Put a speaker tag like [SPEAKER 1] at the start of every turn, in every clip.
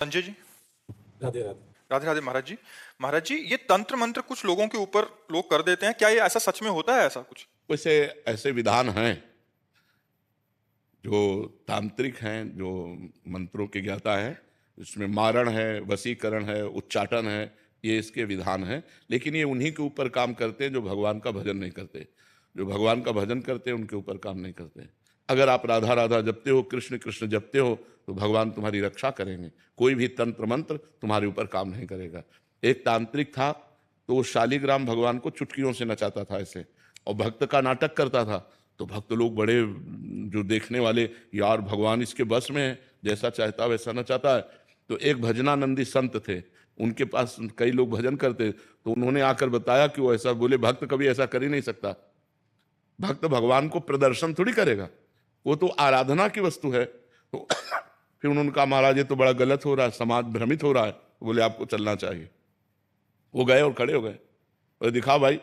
[SPEAKER 1] संजय जी।
[SPEAKER 2] राधे राधे।
[SPEAKER 1] राधे राधे महाराज जी। महाराज जी, ये तंत्र मंत्र कुछ लोगों के ऊपर लोग कर देते हैं, क्या ये ऐसा सच में होता है ऐसा कुछ?
[SPEAKER 3] वैसे ऐसे विधान हैं जो तांत्रिक हैं, जो मंत्रों के ज्ञाता हैं, इसमें मारण है, वशीकरण है, उच्चाटन है, ये इसके विधान हैं। लेकिन ये उन्हीं के ऊपर काम करते हैं जो भगवान का भजन नहीं करते। जो भगवान का भजन करते हैं उनके ऊपर काम नहीं करते। अगर आप राधा राधा जपते हो, कृष्ण कृष्ण जपते हो, तो भगवान तुम्हारी रक्षा करेंगे। कोई भी तंत्र मंत्र तुम्हारे ऊपर काम नहीं करेगा। एक तांत्रिक था, तो वो शालिग्राम भगवान को चुटकियों से नचाता था ऐसे, और भक्त का नाटक करता था। तो भक्त लोग बड़े, जो देखने वाले, यार भगवान इसके बस में है, जैसा चाहता वैसा नचाता है। तो एक भजनानंदी संत थे, उनके पास कई लोग भजन करते, तो उन्होंने आकर बताया कि वो ऐसा बोले, भक्त कभी ऐसा कर ही नहीं सकता। भक्त भगवान को प्रदर्शन थोड़ी करेगा, वो तो आराधना की वस्तु है। तो फिर उन्होंने कहा, महाराज ये तो बड़ा गलत हो रहा है, समाज भ्रमित हो रहा है। तो बोले आपको चलना चाहिए। वो गए और खड़े हो गए, बोले दिखा भाई।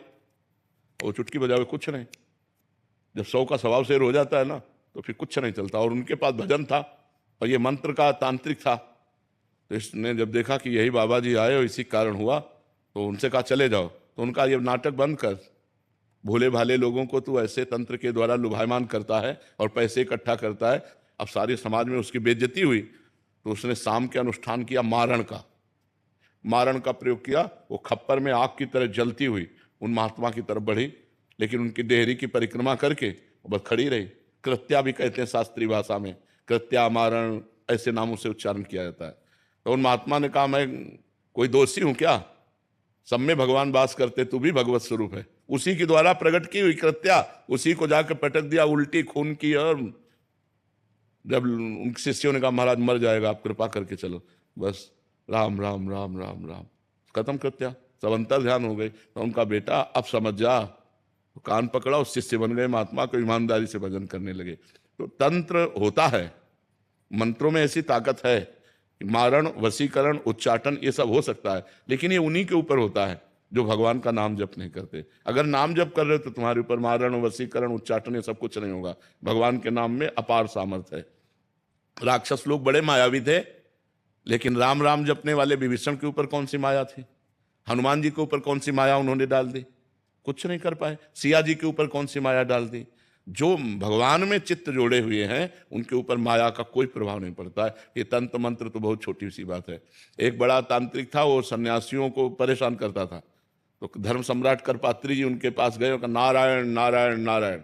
[SPEAKER 3] वो चुटकी बजावे, कुछ नहीं। जब 100 का स्वभाव शेर हो जाता है ना, तो फिर कुछ नहीं चलता। और उनके पास भजन था, और ये मंत्र का तांत्रिक था। तो इसने जब देखा कि यही बाबा जी आए और इसी कारण हुआ, तो उनसे कहा चले जाओ। तो उनका ये नाटक बंद कर, भोले भाले लोगों को तू ऐसे तंत्र के द्वारा लुभायमान करता है और पैसे इकट्ठा करता है। अब सारे समाज में उसकी बेइज्जती हुई, तो उसने शाम के अनुष्ठान किया मारण का प्रयोग किया। वो खप्पर में आग की तरह जलती हुई उन महात्मा की तरफ बढ़ी, लेकिन उनकी देहरी की परिक्रमा करके बस खड़ी रही। कृत्या भी कहते हैं शास्त्रीय भाषा में, कृत्या, मारण, ऐसे नामों से उच्चारण किया जाता है। तो उन महात्मा ने कहा, मैं कोई दोषी हूं क्या? सब में भगवान वास करते, तू भी भगवत स्वरूप है। उसी के द्वारा प्रकट की हुई कृत्या, उसी को जाकर पटक दिया, उल्टी खून की। और जब उन शिष्यों ने कहा, महाराज मर जाएगा, आप कृपा करके चलो, बस राम राम राम राम राम, खत्म कृत्या। सब अंतर ध्यान हो गई। तो उनका बेटा, अब समझ जा। तो कान पकड़ा और शिष्य बन गए, महात्मा को ईमानदारी से भजन करने लगे। तो तंत्र होता है, मंत्रों में ऐसी ताकत है, मारण, वशीकरण, उच्चाटन, ये सब हो सकता है। लेकिन ये उन्हीं के ऊपर होता है जो भगवान का नाम जप नहीं करते। अगर नाम जप कर रहे हो तो तुम्हारे ऊपर मारण, वशीकरण, उच्चाटन ये सब कुछ नहीं होगा। भगवान के नाम में अपार सामर्थ्य है। राक्षस लोग बड़े मायावी थे, लेकिन राम राम जपने वाले विभीषण के ऊपर कौन सी माया थी? हनुमान जी के ऊपर कौन सी माया उन्होंने डाल दी? कुछ नहीं कर पाए। सिया जी के ऊपर कौन सी माया डाल दी? जो भगवान में चित्त जोड़े हुए हैं उनके ऊपर माया का कोई प्रभाव नहीं पड़ता है। ये तंत्र मंत्र तो बहुत छोटी सी बात है। एक बड़ा तांत्रिक था, वो सन्यासियों को परेशान करता था। तो धर्म सम्राट करपात्री जी उनके पास गए और कहा, नारायण नारायण नारायण,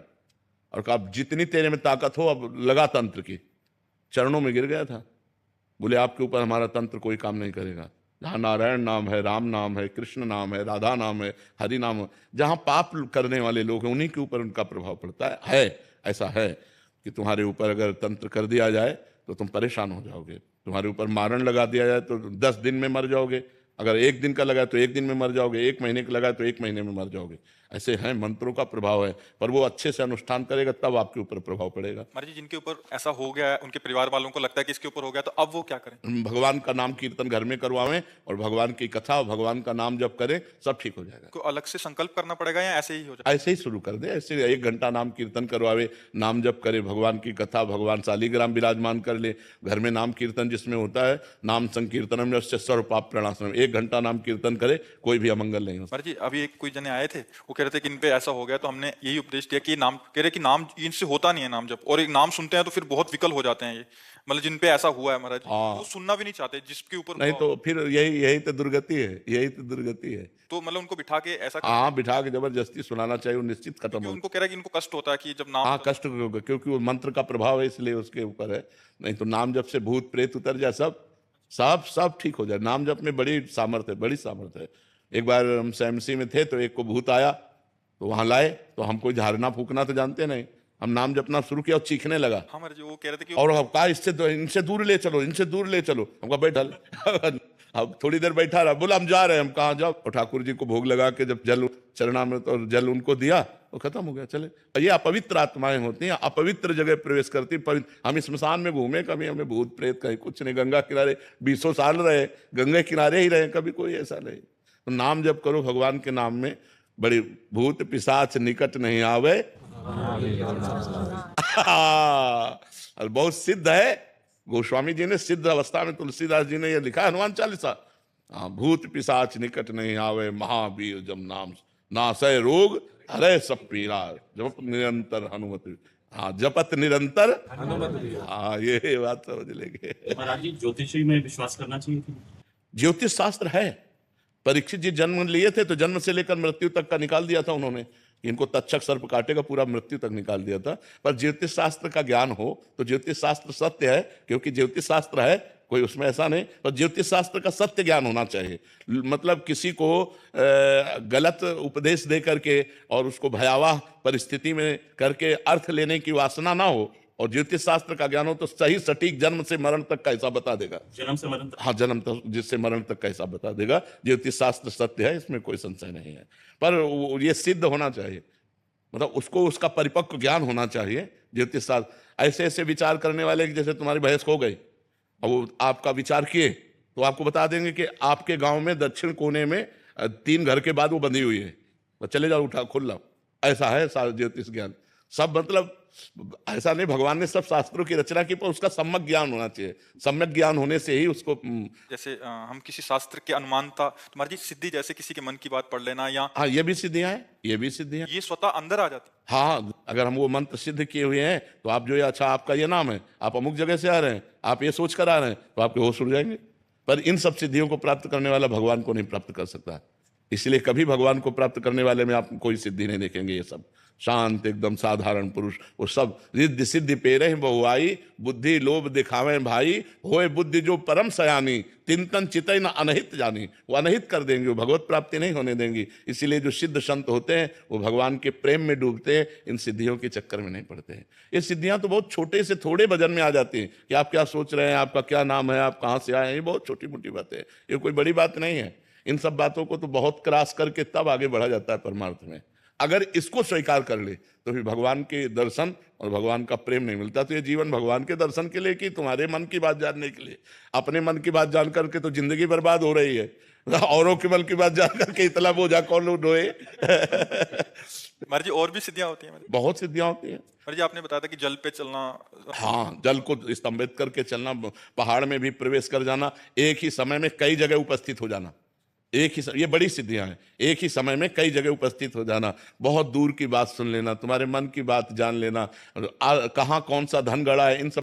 [SPEAKER 3] और कहा जितनी तेरे में ताकत हो अब लगा तंत्र की। चरणों में गिर गया था। बोले आपके ऊपर हमारा तंत्र कोई काम नहीं करेगा। जहाँ नारायण नाम है, राम नाम है, कृष्ण नाम है, राधा नाम है, हरि नाम है, जहाँ पाप करने वाले लोग हैं उन्हीं के ऊपर उनका प्रभाव पड़ता है। ऐसा है कि तुम्हारे ऊपर अगर तंत्र कर दिया जाए तो तुम परेशान हो जाओगे। तुम्हारे ऊपर मारण लगा दिया जाए तो 10 दिन में मर जाओगे। अगर 1 दिन का लगा तो 1 दिन में मर जाओगे। 1 महीने का लगा तो 1 महीने में मर जाओगे। ऐसे हैं, मंत्रों का प्रभाव है, पर वो अच्छे से अनुष्ठान करेगा तब आपके ऊपर प्रभाव पड़ेगा।
[SPEAKER 1] महाराज जी, जिनके ऊपर ऐसा हो गया है, उनके परिवार वालों को लगता है कि इसके ऊपर हो गया, तो अब वो क्या करें?
[SPEAKER 3] भगवान का नाम कीर्तन घर में करवावें और भगवान की कथा और भगवान का नाम जप करें, सब ठीक हो जाएगा।
[SPEAKER 1] को अलग से संकल्प करना पड़ेगा या ऐसे ही हो जाए?
[SPEAKER 3] ऐसे ही शुरू कर दे। ऐसे 1 घंटा नाम कीर्तन करवावे, नाम जप करे, भगवान की कथा, भगवान शालिग्राम विराजमान कर ले। घर में नाम कीर्तन जिसमें होता है, नाम संकीर्तनम यस्य सर्व पाप प्रणाशनम, 1 घंटा नाम कीर्तन करे, कोई भी अमंगल नहीं हो।
[SPEAKER 1] महाराज जी, अभी एक कोई जने आए थे, वो कह रहे थे कि इन पे ऐसा हो गया, तो हमने यही उपदेश दिया कि नाम, कह रहे कि नाम इनसे होता नहीं है नाम जब, और एक नाम सुनते हैं तो फिर बहुत विकल हो जाते हैं ये, मतलब जिन पे ऐसा हुआ है महाराज जी, वो सुनना भी नहीं चाहते जिसके ऊपर
[SPEAKER 3] नहीं तो फिर यही तो दुर्गति है, यही तो दुर्गति है।
[SPEAKER 1] तो मतलब उनको बिठा के ऐसा
[SPEAKER 3] हाँ, बिठा के जबरदस्ती सुनाना चाहिए, वो निश्चित खत्म हो।
[SPEAKER 1] उनको कह रहा है कि इनको कष्ट होता है कि जब नाम,
[SPEAKER 3] हाँ कष्ट होगा, क्योंकि वो मंत्र का प्रभाव है इसलिए उसके ऊपर है। नहीं तो नाम जप से भूत प्रेत उतर जाए, सब सब सब ठीक हो जाए। नाम जप में बड़ी सामर्थ्य है, बड़ी सामर्थ्य है। एक बार हम SMC में थे, तो एक को भूत आया, तो वहां लाए, तो हम कोई झाड़ना फूकना तो जानते नहीं, हम नाम जपना शुरू किया और चीखने लगा।
[SPEAKER 1] हाँ महाराज जी, वो कह रहे थे कि
[SPEAKER 3] और अब कहा इनसे दूर ले चलो, इनसे दूर ले चलो। हमको बैठल अब थोड़ी देर बैठा रहा, बोला हम जा रहे हैं। हम कहाँ जाओ? और ठाकुर जी को भोग लगा के जब जल चरणामृत और जल उनको दिया, तो खत्म हो गया, चले। ये अपवित्र आत्माएं होती हैं, अपवित्र जगह प्रवेश करती। हम स्मशान में घूमे, कभी हमें भूत प्रेत कहीं कुछ नहीं। गंगा किनारे 20 साल रहे, गंगा किनारे ही रहे, कभी कोई ऐसा नहीं। तो नाम जप करो भगवान के नाम में, बड़ी भूत पिशाच निकट नहीं आवे। और बहुत सिद्ध है गोस्वामी जी ने सिद्ध अवस्था में, तुलसीदास जी ने यह लिखा है हनुमान चालीसा। भूत पिशाच निकट नहीं आवे, महावीर जब नाम नासय रोग, हरे सब पीरा, जप निरंतर हनुमत। हाँ, जपत निरंतर हनुमत। हाँ, ये बात समझ लेंगे।
[SPEAKER 2] महाराज जी, ज्योतिषी में विश्वास करना चाहिए कि
[SPEAKER 3] ज्योतिष शास्त्र है। परीक्षित जी जन्म लिए थे तो जन्म से लेकर मृत्यु तक का निकाल दिया था उन्होंने, इनको तक्षक सर्प काटेगा, पूरा मृत्यु तक निकाल दिया था। पर ज्योतिष शास्त्र का ज्ञान हो तो ज्योतिष शास्त्र सत्य है, क्योंकि ज्योतिष शास्त्र है, कोई उसमें ऐसा नहीं। पर ज्योतिष शास्त्र का सत्य ज्ञान होना चाहिए। मतलब किसी को गलत उपदेश दे करके और उसको भयावह परिस्थिति में करके अर्थ लेने की वासना ना हो, और ज्योतिष शास्त्र का ज्ञान हो तो सही सटीक जन्म से मरण तक का हिसाब बता देगा।
[SPEAKER 2] जन्म से मरण तक?
[SPEAKER 3] हाँ, जन्म तक जिससे मरण तक का हिसाब बता देगा। ज्योतिष शास्त्र सत्य है, इसमें कोई संशय नहीं है। पर ये सिद्ध होना चाहिए, मतलब उसको उसका परिपक्व ज्ञान होना चाहिए। ज्योतिष शास्त्र ऐसे ऐसे विचार करने वाले, जैसे तुम्हारी भैंस खो गई और वो आपका विचार किए तो आपको बता देंगे कि आपके गांव में दक्षिण कोने में 3 घर के बाद वो बंधी हुई है, तो चले जाओ, उठा खोल लो। ऐसा है सारा ज्योतिष ज्ञान। सब मतलब ऐसा नहीं, भगवान ने सब शास्त्रों की रचना की, पर उसका सम्यक ज्ञान होना चाहिए। सम्यक ज्ञान होने से ही उसको
[SPEAKER 1] जैसे हम किसी शास्त्र के अनुमानता, तुम्हारी जी सिद्धि, जैसे किसी के मन की बात पढ़ लेना, या
[SPEAKER 3] हाँ, ये भी सिद्धियां हैं, ये भी सिद्धियां।
[SPEAKER 1] ये स्वतः अंदर आ जाती।
[SPEAKER 3] हाँ, अगर हम वो मंत्र सिद्ध किए हुए हैं तो आप जो ये, अच्छा आपका ये नाम है, आप अमुक जगह से आ रहे हैं, आप ये सोच कर आ रहे हैं, तो आपके होश उड़ जाएंगे। पर इन सब सिद्धियों को प्राप्त करने वाला भगवान को नहीं प्राप्त कर सकता। इसलिए कभी भगवान को प्राप्त करने वाले में आप कोई सिद्धि नहीं देखेंगे। ये सब शांत एकदम साधारण पुरुष, वो सब रिद्धि सिद्धि पेरे बहुआई, बुद्धि लोभ दिखावे भाई, होए बुद्धि जो परम सयानी, तिंतन चितई न अनहित जानी। वो अनहित कर देंगे, वो भगवत प्राप्ति नहीं होने देंगी। इसीलिए जो सिद्ध संत होते हैं वो भगवान के प्रेम में डूबते हैं, इन सिद्धियों के चक्कर में नहीं पड़ते हैं। ये सिद्धियां तो बहुत छोटे से थोड़े वजन में आ जाती हैं कि आप क्या सोच रहे हैं, आपका क्या नाम है, आप कहाँ से आए हैं, ये बहुत छोटी मोटी बातें हैं, ये कोई बड़ी बात नहीं है। इन सब बातों को तो बहुत क्रॉस करके तब आगे बढ़ा जाता है परमार्थ में। अगर इसको स्वीकार कर ले तो फिर भगवान के दर्शन और भगवान का प्रेम नहीं मिलता। तो ये जीवन भगवान के दर्शन के लिए कि तुम्हारे मन की बात जानने के लिए? अपने मन की बात जान करके तो जिंदगी बर्बाद हो रही है, औरों के मन की बात जान करके इतना बोझा कौन लोग ढोए।
[SPEAKER 1] महाराज जी, और भी सिद्धियां होती हैं?
[SPEAKER 3] बहुत सिद्धियां होती हैं।
[SPEAKER 1] महाराज जी, आपने बताया था कि जल पे चलना।
[SPEAKER 3] हाँ, जल को स्तंभित करके चलना, पहाड़ में भी प्रवेश कर जाना, एक ही समय में कई जगह उपस्थित हो जाना, ये बड़ी सिद्धियां हैं। एक ही समय में कई जगह उपस्थित हो जाना, बहुत दूर की बात सुन लेना, तुम्हारे मन की बात जान लेना, कहाँ कौन सा धन गड़ा है, इन सब